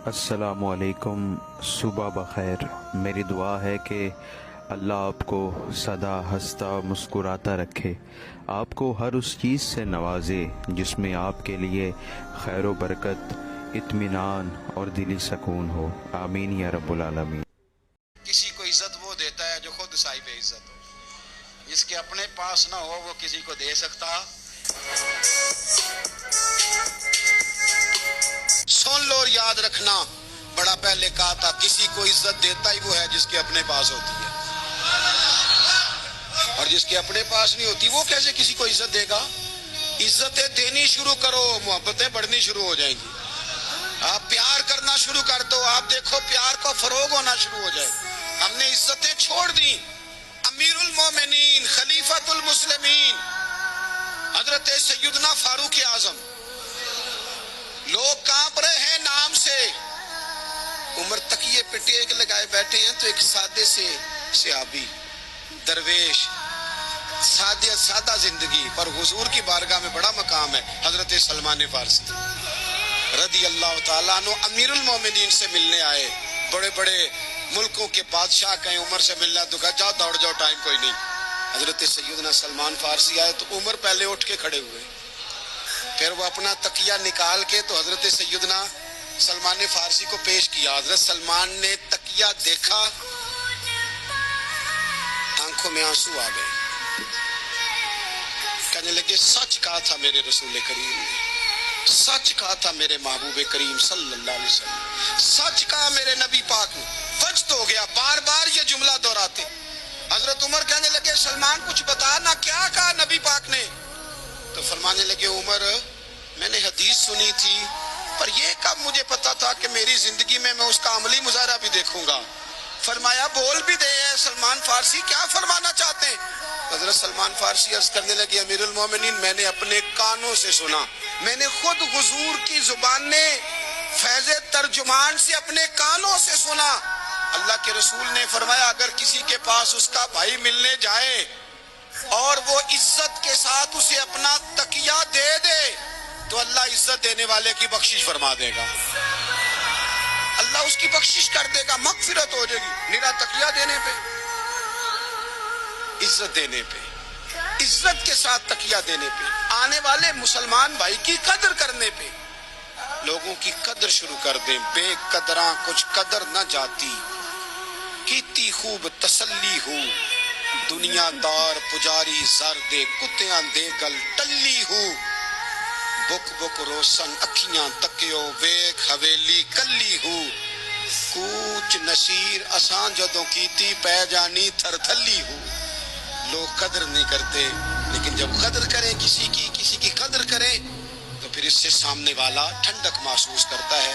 السلام علیکم، صبح بخیر۔ میری دعا ہے کہ اللہ آپ کو سدا ہنستا مسکراتا رکھے، آپ کو ہر اس چیز سے نوازے جس میں آپ کے لیے خیر و برکت، اطمینان اور دلی سکون ہو۔ آمین یا رب العالمین۔ کسی کو عزت وہ دیتا ہے جو خود صاحب عزت ہو، جس کے اپنے پاس نہ ہو وہ کسی کو دے سکتا۔ سن لو اور یاد رکھنا، بڑا پہلے کہا تھا کسی کو عزت دیتا ہی وہ ہے جس کے اپنے پاس ہوتی ہے، اور جس کے اپنے پاس نہیں ہوتی وہ کیسے کسی کو عزت دے گا؟ عزتیں دینی شروع کرو، محبتیں بڑھنی شروع ہو جائیں گی۔ آپ پیار کرنا شروع کر دو، آپ دیکھو پیار کو فروغ ہونا شروع ہو جائے۔ ہم نے عزتیں چھوڑ دی۔ امیر المومنین، خلیفۃ المسلمین، حضرت سیدنا فاروق اعظم، لوگ کانپ رہے ہیں نام سے۔ عمر تکیے پہ ٹیک لگائے بیٹھے ہیں تو ایک سادے سے صحابی، درویش، سادہ زندگی پر حضور کی بارگاہ میں بڑا مقام ہے، حضرت سلمان فارسی رضی اللہ تعالیٰ عنہ امیر المومنین سے ملنے آئے۔ بڑے بڑے ملکوں کے بادشاہ کہیں عمر سے ملنا تو کہا جاؤ دوڑ جاؤ، ٹائم کوئی نہیں۔ حضرت سیدنا سلمان فارسی آئے تو عمر پہلے اٹھ کے کھڑے ہوئے، پھر وہ اپنا تکیہ نکال کے تو حضرت سیدنا سلمان فارسی کو پیش کیا۔ حضرت سلمان نے تکیہ دیکھا، آنکھوں میں آنسو آ گئے، کہنے لگے سچ کہا تھا میرے رسول کریم نے، سچ کہا تھا میرے محبوب کریم صلی اللہ علیہ وسلم، سچ کہا میرے نبی پاک نے۔ وجد ہو گیا، بار بار یہ جملہ دہراتے۔ حضرت عمر کہنے لگے سلمان کچھ بتا نا، کیا کہا نبی پاک نے؟ تو فرمانے لگے عمر میں نے حدیث سنی تھی، پر یہ کب مجھے پتا تھا کہ میری زندگی میں اس کا عملی مظاہرہ بھی دیکھوں گا۔ فرمایا بول بھی دے سلمان فارسی، کیا فرمانا چاہتے ہیں؟ حضرت سلمان فارسی عرض کرنے لگے امیر المومنین میں نے اپنے کانوں سے سنا، میں نے خود حضور کی زبان نے فیض ترجمان سے اپنے کانوں سے سنا۔ اللہ کے رسول نے فرمایا اگر کسی کے پاس اس کا بھائی ملنے جائے اور وہ عزت کے ساتھ اسے اپنا تکیہ دے دے تو اللہ عزت دینے والے کی بخشش فرما دے گا، اللہ اس کی بخشش کر دے گا، مغفرت ہو جائے گی۔ میرا تکیہ دینے پہ، عزت دینے پہ، عزت کے ساتھ تکیہ دینے پہ، آنے والے مسلمان بھائی کی قدر کرنے پہ، لوگوں کی قدر شروع کر دیں۔ بے قدراں کچھ قدر نہ جاتی، کیتی خوب تسلی ہو، دنیا دار پجاری زر دے، کتیاں دے گل ٹلی ہو، بک بک روشن اکھیاں تکیو، ویکھ حویلی کلی ہو، کوچ نشیر اساں جدوں کیتی پہ جانی تھر تھلی ہو۔ لوگ قدر نہیں کرتے، لیکن جب قدر کریں کسی کی قدر کریں تو پھر اس سے سامنے والا ٹھنڈک محسوس کرتا ہے۔